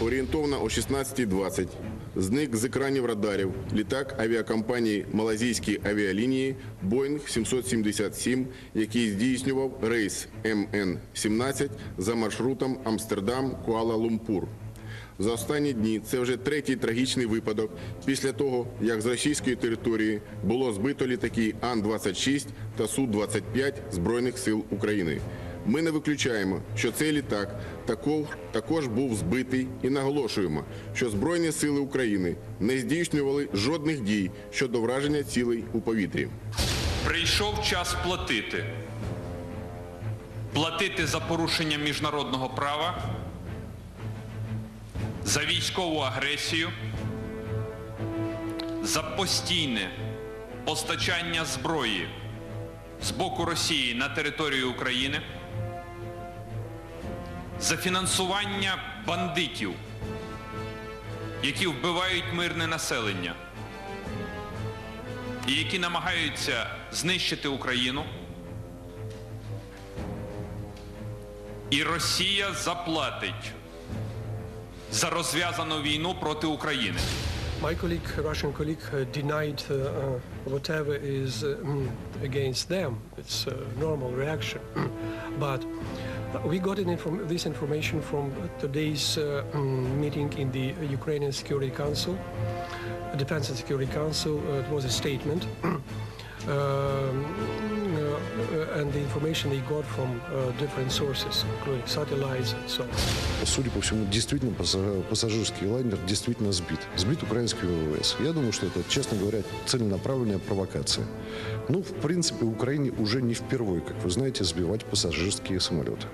орієнтовно о 16:20 зник з екранів радарів літак авіакомпанії «Малайзійські авіалінії» Boeing 777, який здійснював рейс МН-17 за маршрутом Амстердам-Куала-Лумпур. За останні дні це вже третій трагічний випадок після того, як з російської території було збито літаки Ан-26 та Су-25 Збройних сил України. Ми не виключаємо, що цей літак також був збитий і наголошуємо, що Збройні сили України не здійснювали жодних дій щодо враження цілей у повітрі. Прийшов час платити. Платити за порушення міжнародного права, за військову агресію, за постійне постачання зброї з боку Росії на територію України, за фінансування бандитів, які вбивають мирне населення і які намагаються знищити Україну. І Росія заплатить за розв'язану війну проти України. My colleague, Russian colleague, denied whatever is against them. It's a normal reaction. But we got this information from today's meeting in the Ukrainian Security Council, Defense and Security Council. It was a statement. And the information they got from different sources, including satellites and so on. Судя по всему, действительно пассажирский лайнер действительно сбит. Сбит украинский ВВС. Я думаю, что это, честно говоря, целенаправленная провокация. Ну, в принципе, Украине уже не впервые, как вы знаете, сбивать пассажирские самолеты.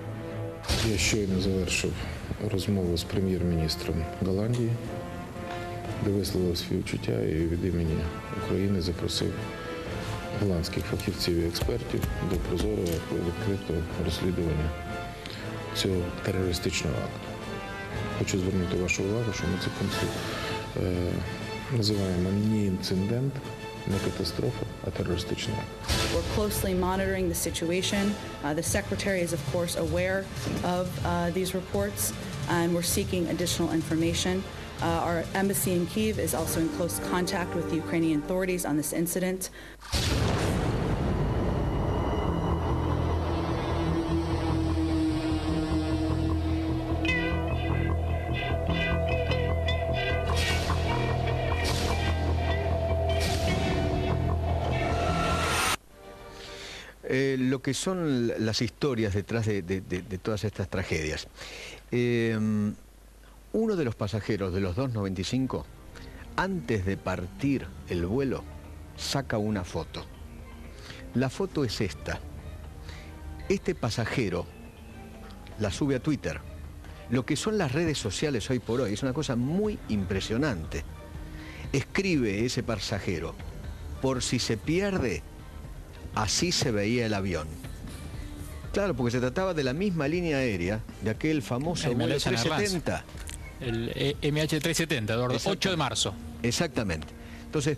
Я щойно завершив розмову з прем'єр-міністром Голландії, де висловив співчуття і від імені України запросив голландських фахівців і експертів до прозорого відкритого розслідування цього терористичного акту. Хочу звернути вашу увагу, що ми цей конфлікт називаємо не інцидент, не катастрофа, а терористичний акт. We're closely monitoring the situation. The Secretary is, of course, aware of these reports, and we're seeking additional information. Our embassy in Kyiv is also in close contact with the Ukrainian authorities on this incident. Lo que son las historias detrás de todas estas tragedias. Uno de los pasajeros de los 295, antes de partir el vuelo, saca una foto. La foto es esta. Este pasajero la sube a Twitter. Lo que son las redes sociales hoy por hoy es una cosa muy impresionante. Escribe ese pasajero: por si se pierde, así se veía el avión. Claro, porque se trataba de la misma línea aérea, de aquel famoso vuelo 370. El MH370, Eduardo, 8 de marzo. Exactamente. Entonces,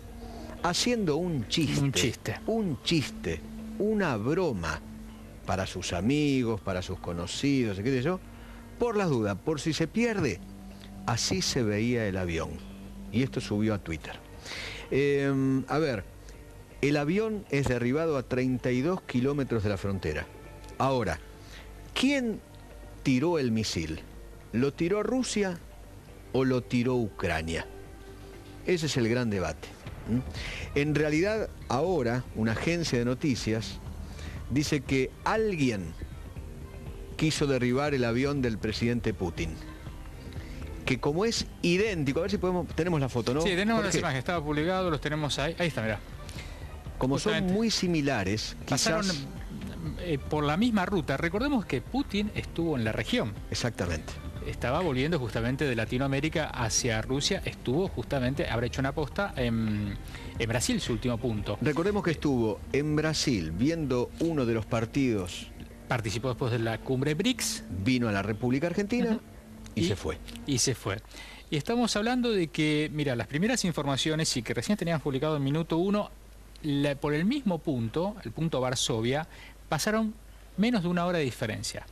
haciendo un chiste, una broma para sus amigos, para sus conocidos, qué sé yo, por las dudas, por si se pierde, así se veía el avión. Y esto subió a Twitter. A ver, el avión es derribado a 32 kilómetros de la frontera. Ahora, ¿quién tiró el misil? ¿Lo tiró Rusia o lo tiró Ucrania? Ese es el gran debate. En realidad, ahora, una agencia de noticias dice que alguien quiso derribar el avión del presidente Putin. Que como es idéntico, a ver si tenemos la foto, ¿no? Sí, tenemos las imágenes, estaba publicado, los tenemos ahí. Ahí está, mirá. Como justamente son muy similares, pasaron por la misma ruta. Recordemos que Putin estuvo en la región. Exactamente. Estaba volviendo justamente de Latinoamérica hacia Rusia, estuvo justamente, habrá hecho una posta en Brasil, su último punto. Recordemos que estuvo en Brasil viendo uno de los partidos. Participó después de la cumbre BRICS. Vino a la República Argentina y se fue. Y se fue. Y estamos hablando de que, mira, las primeras informaciones, y que recién teníamos publicado en minuto 1, por el mismo punto, el punto Varsovia, pasaron menos de una hora de diferencia.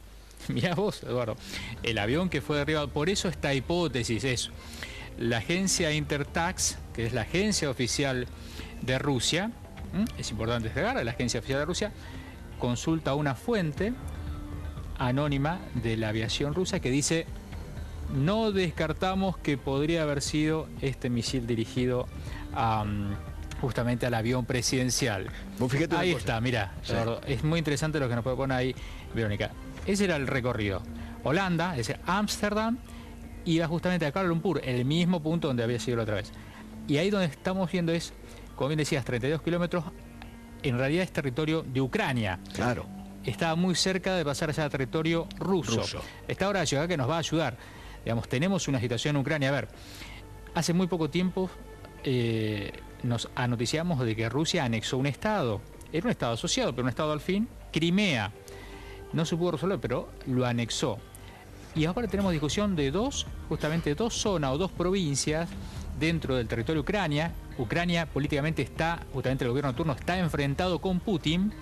mirá vos, Eduardo, el avión que fue derribado, por eso esta hipótesis es, la agencia Intertax, que es la agencia oficial de Rusia, es importante destacar, la agencia oficial de Rusia, consulta a una fuente anónima de la aviación rusa que dice, no descartamos que podría haber sido este misil dirigido a, justamente al avión presidencial. Vos fíjate Ahí una cosa. está, mirá, Sí. Eduardo, es muy interesante lo que nos puede poner ahí Verónica. Ese era el recorrido. Holanda, es decir, Ámsterdam, iba justamente a Kuala Lumpur, el mismo punto donde había sido la otra vez. Y ahí donde estamos viendo es, como bien decías, 32 kilómetros, en realidad es territorio de Ucrania. Claro. Está muy cerca de pasar allá a territorio ruso. Está Horacio acá que nos va a ayudar. Digamos, tenemos una situación en Ucrania. A ver, hace muy poco tiempo nos anoticiamos de que Rusia anexó un estado. Era un estado asociado, pero un estado al fin, Crimea. No se pudo resolver, pero lo anexó. Y ahora tenemos discusión de justamente dos zonas o dos provincias dentro del territorio de Ucrania. Ucrania políticamente está, justamente el gobierno de turno está enfrentado con Putin,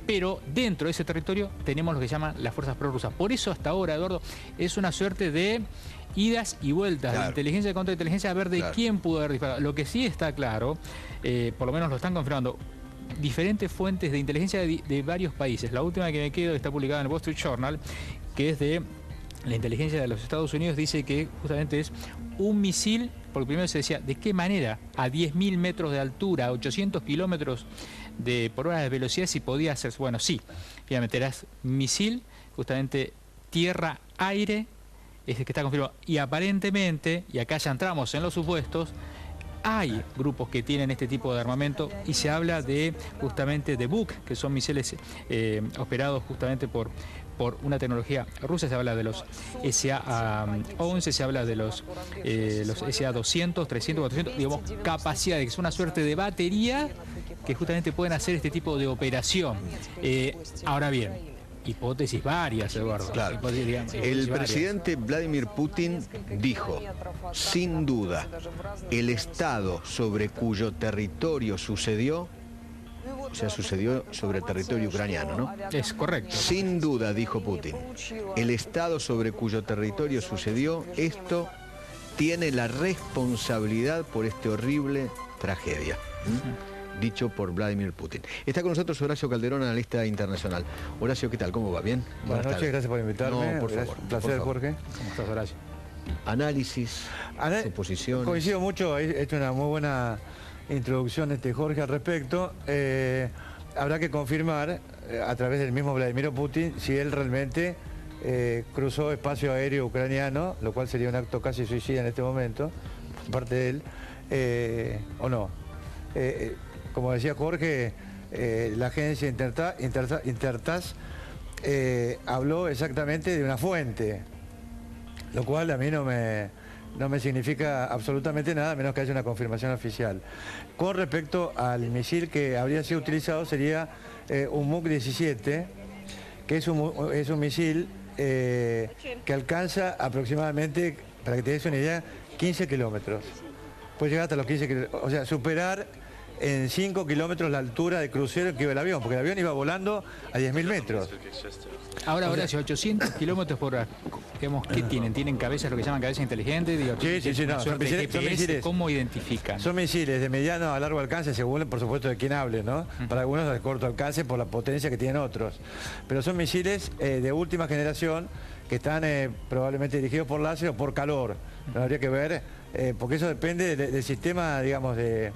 pero dentro de ese territorio tenemos lo que llaman las fuerzas prorrusas. Por eso hasta ahora, Eduardo, es una suerte de idas y vueltas, claro, de inteligencia contra inteligencia, a ver de claro, quién pudo haber disparado. Lo que sí está claro, por lo menos lo están confirmando diferentes fuentes de inteligencia de varios países. La última que me quedo está publicada en el Wall Street Journal, que es de la inteligencia de los Estados Unidos, dice que justamente es un misil, porque primero se decía, ¿de qué manera? A 10.000 metros de altura, a 800 kilómetros por hora de velocidad, si podía hacerse. Bueno, sí, finalmente era misil, justamente tierra-aire, es el que está confirmado. Y aparentemente, y acá ya entramos en los supuestos, hay grupos que tienen este tipo de armamento y se habla de justamente de Buk, que son misiles operados justamente por una tecnología rusa. Se habla de los SA-11, se habla de los SA-200, 300, 400, digamos, capacidad, que es una suerte de batería que justamente pueden hacer este tipo de operación. Ahora bien, hipótesis varias, Eduardo. Claro. Hipótesis El varias. presidente Vladimir Putin dijo, sin duda, el estado sobre cuyo territorio sucedió, o sea, sucedió sobre el territorio ucraniano, ¿no? Es correcto. Sin duda, dijo Putin, el estado sobre cuyo territorio sucedió esto tiene la responsabilidad por esta horrible tragedia. Dicho por Vladimir Putin. Está con nosotros Horacio Calderón, analista internacional. Horacio, ¿qué tal? ¿Cómo va? ¿Bien? Buenas noches, tardes. gracias por invitarme. No, por Gracias, favor. un placer, por favor. Jorge. ¿Cómo estás, Horacio? Análisis, suposiciones. Coincido mucho, he hecho una muy buena introducción Jorge al respecto. Habrá que confirmar a través del mismo Vladimir Putin si él realmente cruzó espacio aéreo ucraniano, lo cual sería un acto casi suicida en este momento, por parte de él, o no. Como decía Jorge, la agencia Intertax habló exactamente de una fuente, lo cual a mí no me significa absolutamente nada, a menos que haya una confirmación oficial. Con respecto al misil que habría sido utilizado, sería un MUK-17, que es un misil que alcanza aproximadamente, para que te des una idea, 15 kilómetros. Puede llegar hasta los 15 kilómetros, o sea, superar en 5 kilómetros la altura de crucero que iba el avión, porque el avión iba volando a 10.000 metros. Ahora, Horacio, 800 kilómetros por hora, digamos, ¿qué tienen? ¿Tienen cabezas, lo que llaman cabezas inteligentes? Digo, Sí, una no, suerte de son GPS, misiles. ¿cómo identifican? Son misiles de mediano a largo alcance, según, por supuesto, de quien hable, ¿no? Para algunos de corto alcance por la potencia que tienen otros. Pero son misiles de última generación que están probablemente dirigidos por láser o por calor. No habría que ver, porque eso depende del sistema, digamos, de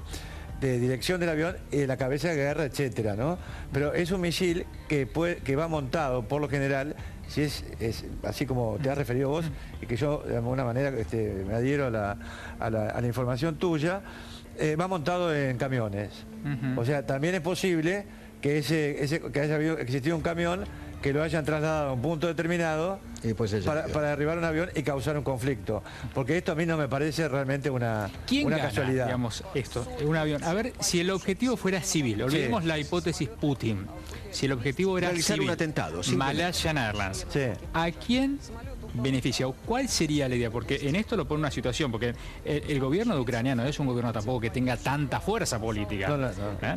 dirección del avión y de la cabeza de guerra, etcétera, ¿no? Pero es un misil que va montado, por lo general, si es así como te has referido vos, y que yo de alguna manera me adhiero a la información tuya, va montado en camiones. O sea, también es posible que haya existido un camión que lo hayan trasladado a un punto determinado para derribar un avión y causar un conflicto. Porque esto a mí no me parece realmente una gana, casualidad. Digamos, esto, un avión. A ver, si el objetivo fuera civil, olvidemos la hipótesis Putin. Si el objetivo era realizar civil, un atentado, Malaysian Airlines, ¿a quién beneficia? ¿O cuál sería la idea? Porque en esto lo pone una situación, porque el gobierno de ucraniano no es un gobierno tampoco que tenga tanta fuerza política.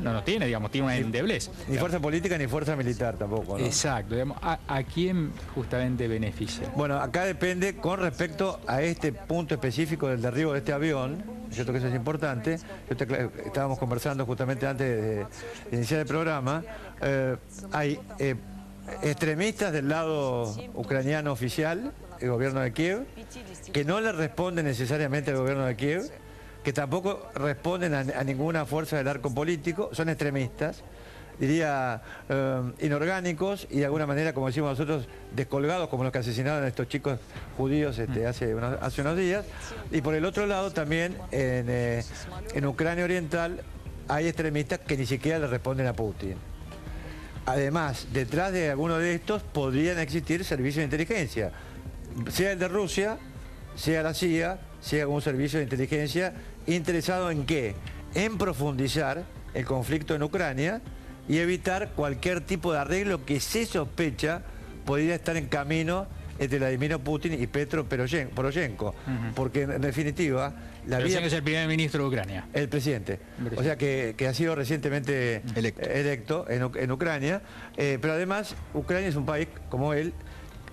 No tiene, digamos, tiene una endeblez. Ni fuerza política ni fuerza militar tampoco, ¿no? Exacto, digamos, ¿a quién justamente beneficia? Bueno, acá depende con respecto a este punto específico del derribo de este avión, cierto que eso es importante. Estábamos conversando justamente antes de iniciar el programa. Hay extremistas del lado ucraniano oficial, el gobierno de Kiev, que no le responden necesariamente al gobierno de Kiev, que tampoco responden a ninguna fuerza del arco político, son extremistas, diría inorgánicos y de alguna manera, como decimos nosotros, descolgados, como los que asesinaron a estos chicos judíos hace unos días. Y por el otro lado también en Ucrania Oriental hay extremistas que ni siquiera le responden a Putin. Además, detrás de alguno de estos podrían existir servicios de inteligencia, sea el de Rusia, sea la CIA, sea algún servicio de inteligencia interesado en qué, en profundizar el conflicto en Ucrania y evitar cualquier tipo de arreglo que se sospecha podría estar en camino entre Vladimir Putin y Petro Poroshenko, porque en definitiva la vía es el primer ministro de Ucrania. El presidente. O sea que ha sido recientemente electo en Ucrania, pero además Ucrania es un país, como él,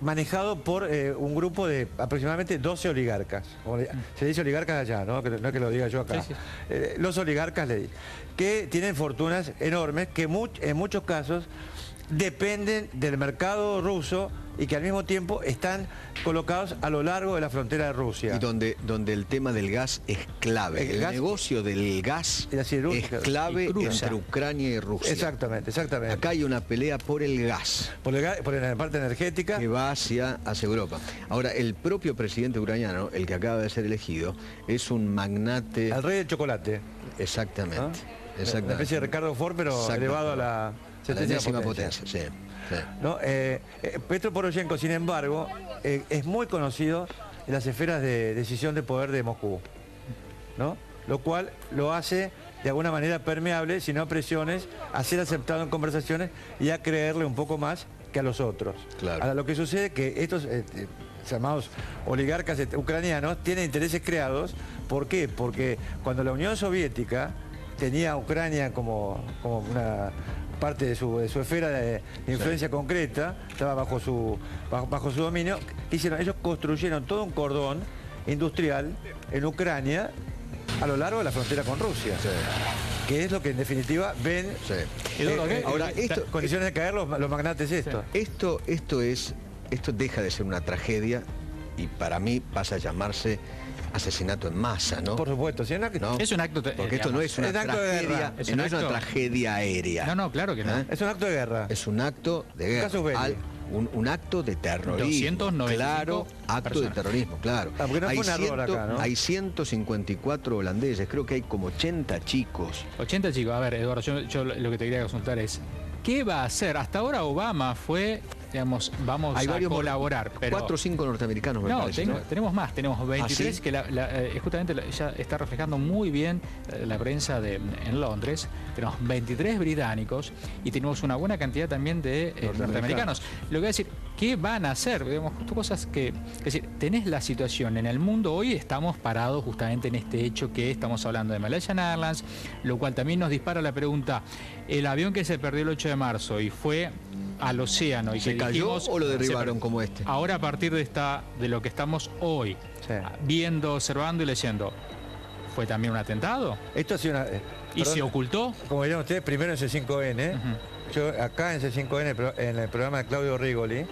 manejado por un grupo de aproximadamente 12 oligarcas. Se dice oligarcas allá, ¿no? No es que lo diga yo acá. Sí. Los oligarcas que tienen fortunas enormes, que en muchos casos dependen del mercado ruso y que al mismo tiempo están colocados a lo largo de la frontera de Rusia. Y donde el tema del gas es clave. El negocio del gas es clave entre Ucrania y Rusia. Exactamente. Acá hay una pelea por el gas. Por la parte energética. Que va hacia Europa. Ahora, el propio presidente ucraniano, el que acaba de ser elegido, es un magnate... El rey del chocolate. Exactamente. ¿Ah? Una especie de Ricardo Ford, pero elevado a la... enésima potencia, sí. ¿No? Petro Poroshenko, sin embargo, es muy conocido en las esferas de decisión de poder de Moscú, ¿no? Lo cual lo hace de alguna manera permeable, si no a presiones, a ser aceptado en conversaciones y a creerle un poco más que a los otros. Claro. Ahora, lo que sucede es que estos llamados oligarcas ucranianos tienen intereses creados. ¿Por qué? Porque cuando la Unión Soviética tenía a Ucrania como una parte de su esfera de influencia concreta, estaba bajo su dominio, ellos construyeron todo un cordón industrial en Ucrania a lo largo de la frontera con Rusia, que es lo que en definitiva ven ahora condiciones de caer los magnates estos. Esto deja de ser una tragedia y para mí pasa a llamarse asesinato en masa, ¿no? Por supuesto, ¿sí? ¿No? Es un acto, porque esto no es una tragedia, no es una tragedia aérea. No, claro que no. Es un acto de guerra. Es un acto de guerra. Un acto de terrorismo. 295 claro, acto personas. De terrorismo, claro. Porque no fue un error acá, ¿no? Hay 154 holandeses, creo que hay como 80 chicos. 80 chicos, a ver, Eduardo, yo lo que te quería consultar es, ¿qué va a hacer? Hasta ahora Obama fue, digamos, vamos a colaborar. Pero 4 o 5 norteamericanos, me parece, ¿no? Tenemos más, tenemos 23, ¿sí? que justamente ya está reflejando muy bien la prensa en Londres. Tenemos 23 británicos y tenemos una buena cantidad también de norteamericanos. Lo que voy a decir, ¿qué van a hacer? Digamos, justo cosas que... Es decir, tenés la situación en el mundo, hoy estamos parados justamente en este hecho que estamos hablando de Malaysian Airlines, lo cual también nos dispara la pregunta, el avión que se perdió el 8 de marzo y fue al océano y ¿se cayó o lo derribaron como este? Ahora, a partir de lo que estamos hoy viendo, observando y leyendo, ¿fue también un atentado? Esto ha sido una... ¿Y se ocultó? Como dirían ustedes, primero en C5N. Yo acá en C5N, en el programa de Claudio Rigoli,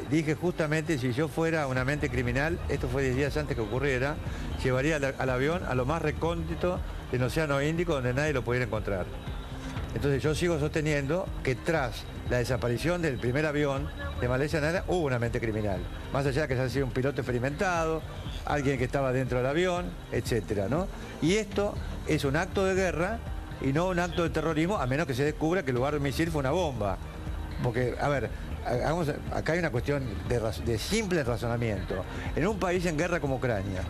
dije justamente, si yo fuera una mente criminal, esto fue 10 días antes que ocurriera, llevaría al avión a lo más recóndito del Océano Índico donde nadie lo pudiera encontrar. Entonces yo sigo sosteniendo que tras la desaparición del primer avión de Malaysian Airlines hubo una mente criminal. Más allá de que haya sido un piloto experimentado, alguien que estaba dentro del avión, etcétera, ¿no? Y esto es un acto de guerra y no un acto de terrorismo, a menos que se descubra que el lugar del misil fue una bomba. Porque, a ver, acá hay una cuestión de simple razonamiento. En un país en guerra como Ucrania,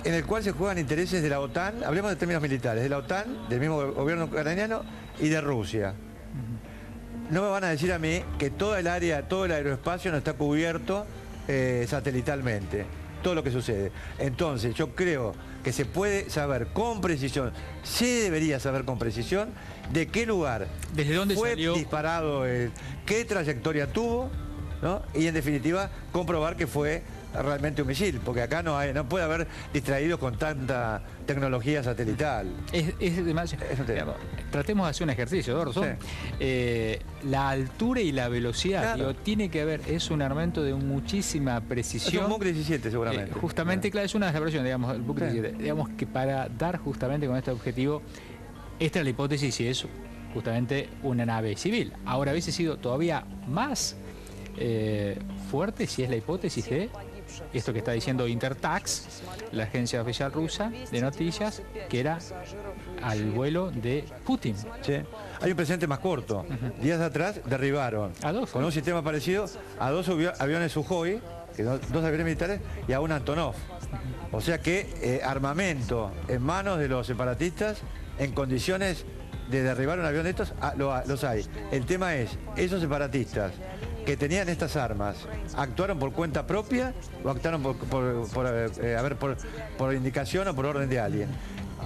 en el cual se juegan intereses de la OTAN, hablemos de términos militares, de la OTAN, del mismo gobierno ucraniano y de Rusia. no me van a decir a mí que toda el área, todo el aeroespacio no está cubierto satelitalmente, todo lo que sucede. Entonces, yo creo que se puede saber con precisión, se debería saber con precisión, de qué lugar ¿Desde dónde fue salió? disparado, qué trayectoria tuvo, ¿no? Y en definitiva, comprobar que fue realmente un misil, porque acá no puede haber distraídos con tanta tecnología satelital. Es demasiado. Digamos, tratemos de hacer un ejercicio, Dorso. La altura y la velocidad, Claro. digo, tiene que haber, es un armamento de muchísima Es precisión. un Buk 17 seguramente. Justamente, claro, es una desaparición, digamos, el Buk Sí. 17. Digamos que para dar justamente con este objetivo, esta es la hipótesis si es justamente una nave civil. Ahora hubiese sido todavía más fuerte si es la hipótesis de esto que está diciendo Intertax, la agencia oficial rusa de noticias, que era al vuelo de Putin. Sí. Hay un precedente más corto. Días atrás derribaron A dos, con un sistema parecido a dos aviones Sukhoi, que son dos aviones militares, y a un Antonov. O sea que armamento en manos de los separatistas en condiciones de derribar un avión de estos, los hay. El tema es, esos separatistas que tenían estas armas, ¿actuaron por cuenta propia o actuaron por indicación o por orden de alguien?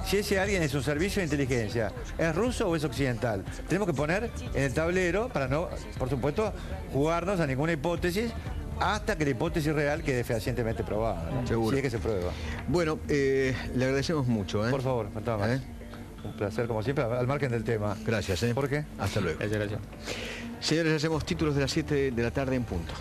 Si ese alguien es un servicio de inteligencia, ¿es ruso o es occidental? Tenemos que poner en el tablero para no, por supuesto, jugarnos a ninguna hipótesis hasta que la hipótesis real quede fehacientemente probada, ¿no? Seguro. Si es que se prueba. Bueno, le agradecemos mucho. Por favor, faltaba más. Un placer, como siempre, al margen del tema. Gracias. ¿Por qué? Hasta luego. Gracias. Señores, hacemos títulos de las 7 de la tarde en punto.